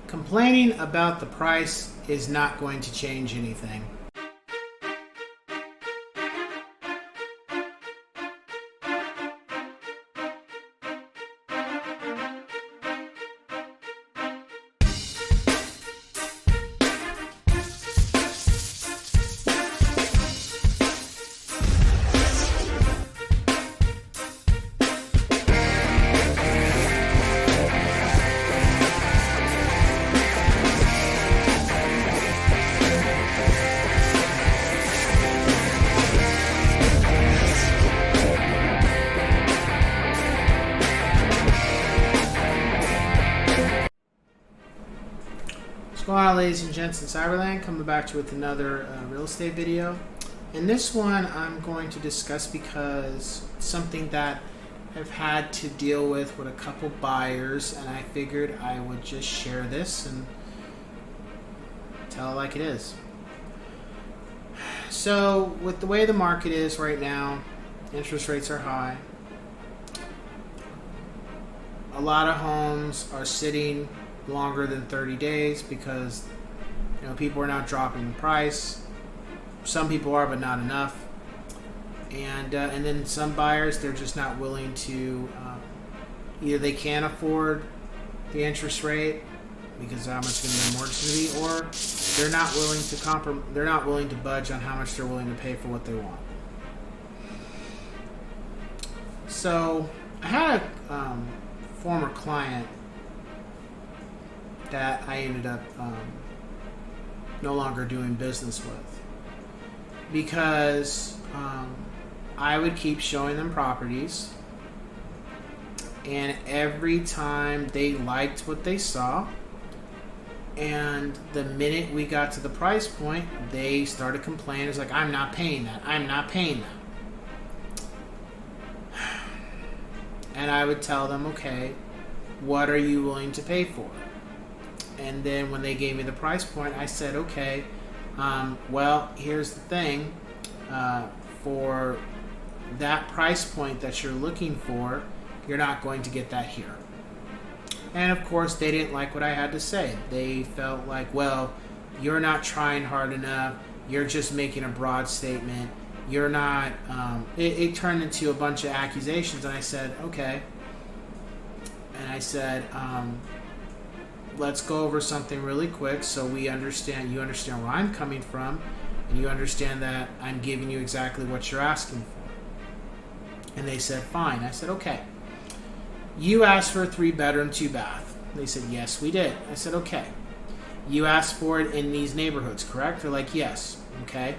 Complaining about the price is not going to change anything. What's going on, ladies and gents in Cyberland? Coming back to you with another real estate video. In this one, I'm going to discuss because it's something that I've had to deal with a couple buyers, and I figured I would just share this and tell it like it is. So, with the way the market is right now, interest rates are high. A lot of homes are sitting longer than 30 days because people are not dropping the price. Some people are, but not enough. And then some buyers, they're just not willing to. Either they can't afford the interest rate because of how much the mortgage is going to be, or they're not willing to They're not willing to budge on how much they're willing to pay for what they want. So I had a former client that I ended up no longer doing business with because I would keep showing them properties, and every time they liked what they saw, and the minute we got to the price point, they started complaining. It's like, I'm not paying that. I'm not paying that. And I would tell them, okay, what are you willing to pay for? And then when they gave me the price point, I said, okay, well, here's the thing. For that price point that you're looking for, you're not going to get that here. And of course, they didn't like what I had to say. They felt like, well, you're not trying hard enough. You're just making a broad statement. You're not, it turned into a bunch of accusations. And I said, okay. And I said, let's go over something really quick so you understand where I'm coming from, and you understand that I'm giving you exactly what you're asking for. And they said, fine. I said, okay. You asked for a 3-bedroom, 2-bath. They said, yes, we did. I said, okay. You asked for it in these neighborhoods, correct? They're like, yes. Okay.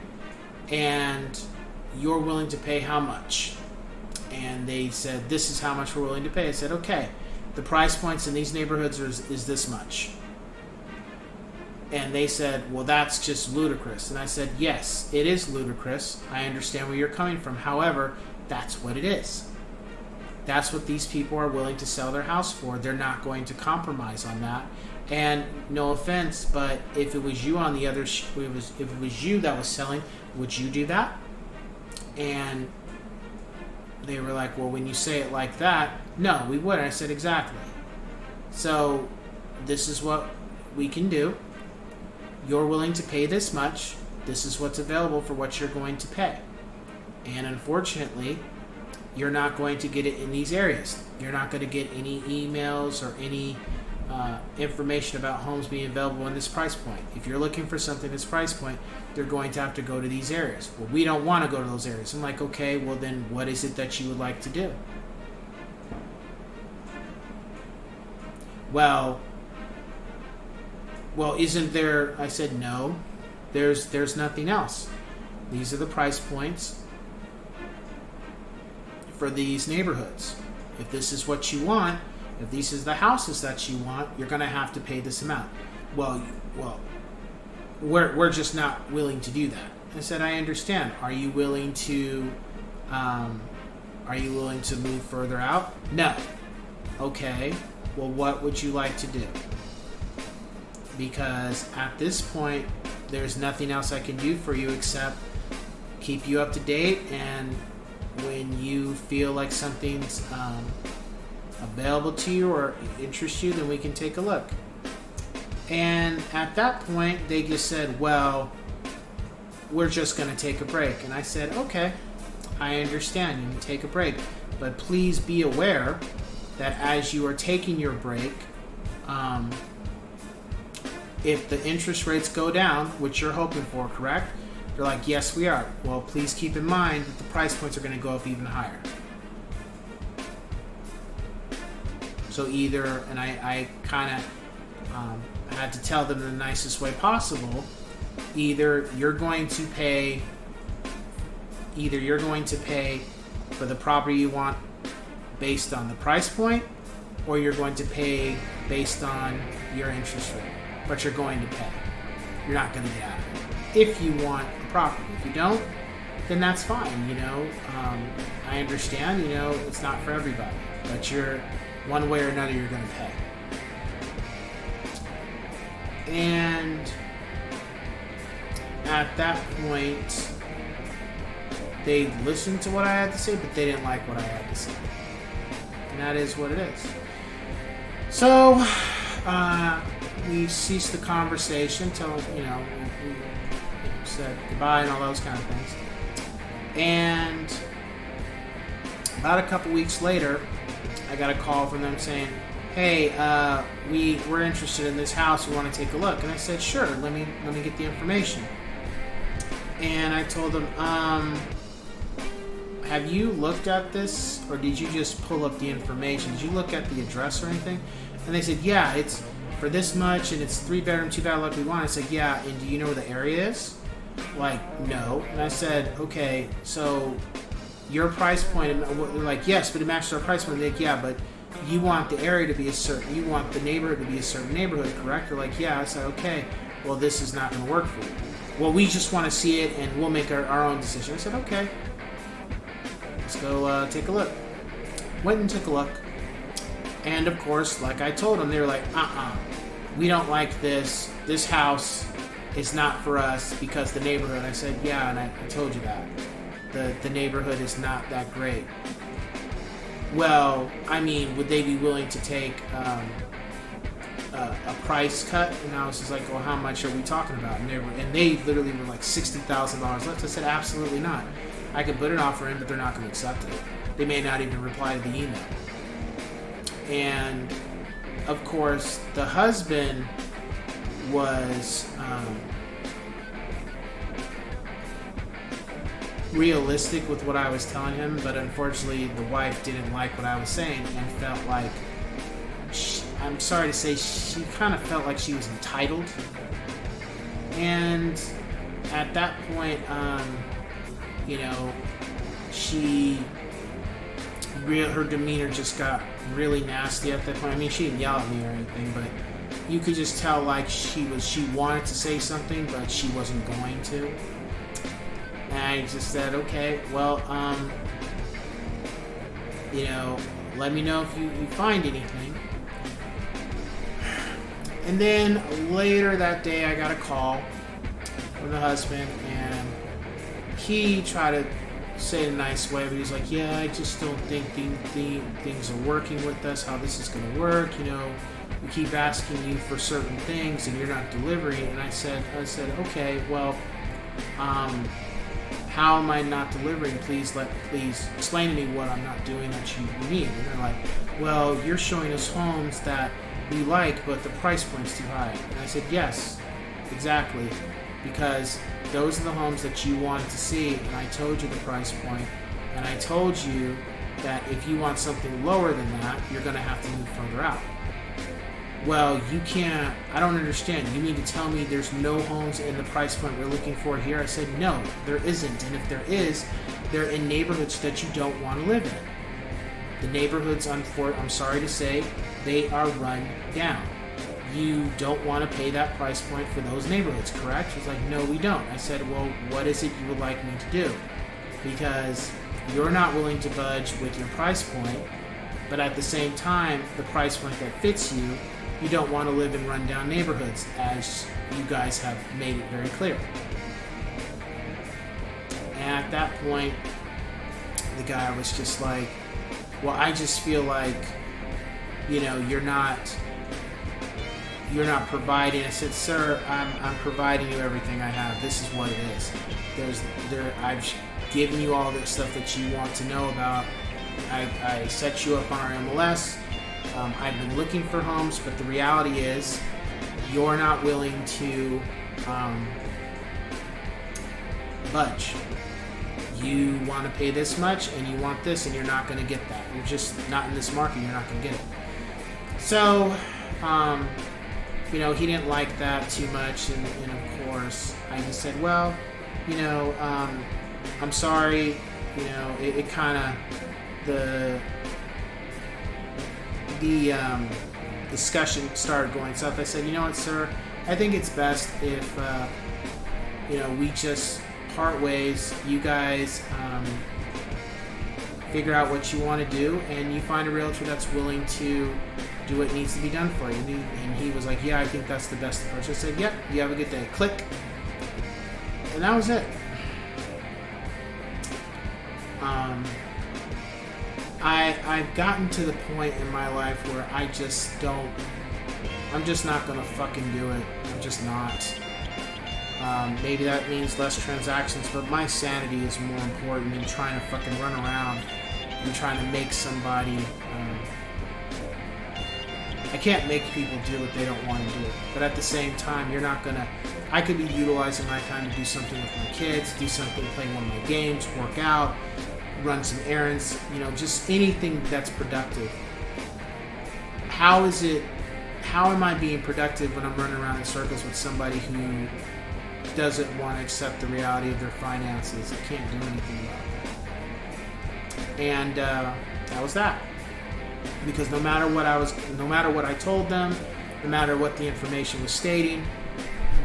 And you're willing to pay how much? And they said, this is how much we're willing to pay. I said, okay. The price points in these neighborhoods is this much. And they said, well, that's just ludicrous. And I said, yes, it is ludicrous. I understand where you're coming from. However, that's what it is. That's what these people are willing to sell their house for. They're not going to compromise on that. And no offense, but if it was you on the other, if it was you that was selling, would you do that? And they were like, well, when you say it like that, no, we wouldn't. I said, exactly. So this is what we can do. You're willing to pay this much. This is what's available for what you're going to pay. And unfortunately, you're not going to get it in these areas. You're not going to get any emails or any information about homes being available in this price point. If you're looking for something at this price point, they're going to have to go to these areas. Well, we don't want to go to those areas. I'm like, okay, well then what is it that you would like to do? Well, isn't there? I said, no, there's nothing else. These are the price points for these neighborhoods. If this is what you want, if these is the houses that you want, you're going to have to pay this amount. Well, we're just not willing to do that. I said, I understand. Are you willing to move further out? No. Okay. Well, what would you like to do? Because at this point, there's nothing else I can do for you except keep you up to date, and when you feel like something's available to you or interests you, then we can take a look. And at that point, they just said, well, we're just going to take a break. And I said, okay, I understand. You can take a break. But please be aware that as you are taking your break, if the interest rates go down, which you're hoping for, correct? They're like, yes, we are. Well, please keep in mind that the price points are going to go up even higher. So either, and I kind of had to tell them in the nicest way possible, either you're going to pay for the property you want based on the price point, or you're going to pay based on your interest rate. But you're going to pay. You're not going to get out of it. If you want a property. If you don't, then that's fine. I understand, it's not for everybody. But you're, one way or another, you're going to pay. And at that point, they listened to what I had to say, but they didn't like what I had to say. And that is what it is. So, we ceased the conversation till, we said goodbye and all those kind of things. And about a couple weeks later, I got a call from them saying, hey, we're interested in this house. We want to take a look. And I said, sure, let me get the information. And I told them, have you looked at this, or did you just pull up the information? Did you look at the address or anything? And they said, yeah, it's for this much, and it's 3-bedroom, 2-bath like we want. I said, yeah, and do you know where the area is? Like, no. And I said, okay, so your price point, and they're like, yes, but it matches our price point. They're like, yeah, but you want the area to be you want the neighborhood to be a certain neighborhood, correct? They're like, yeah. I said, okay, well, this is not going to work for you. Well, we just want to see it, and we'll make our own decision. I said, okay, let's go take a look. Went and took a look. And, of course, like I told them, they were like, we don't like this. This house is not for us because the neighborhood. I said, yeah, and I told you that. The neighborhood is not that great. Well, I mean, would they be willing to take a price cut? And I was just like, well, how much are we talking about? And they literally were like $60,000 left. I said, absolutely not. I could put an offer in, but they're not going to accept it. They may not even reply to the email. And of course, the husband was realistic with what I was telling him, but unfortunately the wife didn't like what I was saying and felt like, I'm sorry to say, she kind of felt like she was entitled. And at that point, her demeanor just got really nasty at that point. I mean, she didn't yell at me or anything, but you could just tell like she wanted to say something, but she wasn't going to. And I just said, okay, well, let me know if you find anything. And then later that day, I got a call from the husband, and he tried to say it in a nice way, but he's like, yeah, I just don't think things are working with us, how this is going to work. We keep asking you for certain things, and you're not delivering. And I said, okay, well, how am I not delivering? Please explain to me what I'm not doing that you need. And they're like, well, you're showing us homes that we like, but the price point's too high. And I said, yes, exactly, because those are the homes that you wanted to see, and I told you the price point, and I told you that if you want something lower than that, you're going to have to move further out. Well, you can't, I don't understand. You mean to tell me there's no homes in the price point we're looking for here? I said, no, there isn't. And if there is, they're in neighborhoods that you don't want to live in. The neighborhoods, I'm sorry to say, they are run down. You don't want to pay that price point for those neighborhoods, correct? He's like, no, we don't. I said, well, what is it you would like me to do? Because you're not willing to budge with your price point, but at the same time, the price point that fits you, you don't want to live in rundown neighborhoods, as you guys have made it very clear. And at that point, the guy was just like, well, I just feel like, you're not you're not providing. I said, sir, I'm providing you everything I have. This is what it is. I've given you all the stuff that you want to know about. I set you up on our MLS. I've been looking for homes, but the reality is you're not willing to budge. You want to pay this much and you want this, and you're not going to get that. You're just not in this market. You're not going to get it. So, he didn't like that too much, and of course, I just said, well, I'm sorry. It kind of the discussion started going south. I said, you know what, sir, I think it's best if we just part ways. You guys figure out what you want to do, and you find a realtor that's willing to do what needs to be done for you. And he was like, yeah, I think that's the best approach. I said, yep, you have a good day. Click. And that was it. I've gotten to the point in my life where I'm just not gonna fucking do it. I'm just not. Maybe that means less transactions, but my sanity is more important than trying to fucking run around and trying to make somebody. I can't make people do what they don't want to do. But at the same time, you're not gonna. I could be utilizing my time to do something with my kids, do something, play one of my games, work out, run some errands, just anything that's productive. How am I being productive when I'm running around in circles with somebody who doesn't want to accept the reality of their finances? I can't do anything about that. And that was that. Because no matter what I told them, no matter what the information was stating,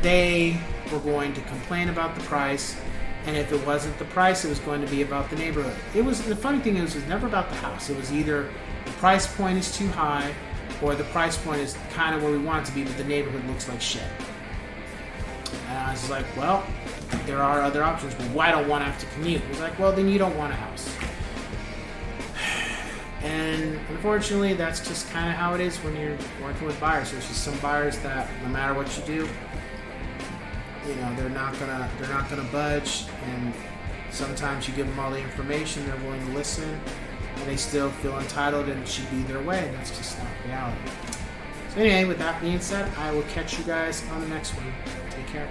they were going to complain about the price. And if it wasn't the price, it was going to be about the neighborhood. The funny thing is, it was never about the house. It was either the price point is too high, or the price point is kind of where we want it to be, but the neighborhood looks like shit. And I was like, well, there are other options. But I don't want to have to commute. It was like, well, then you don't want a house. And unfortunately, that's just kind of how it is when you're working with buyers. There's just some buyers that no matter what you do, they're not gonna budge. And sometimes you give them all the information, they're willing to listen, and they still feel entitled, and it should be their way. And that's just not reality. So anyway, with that being said, I will catch you guys on the next one. Take care.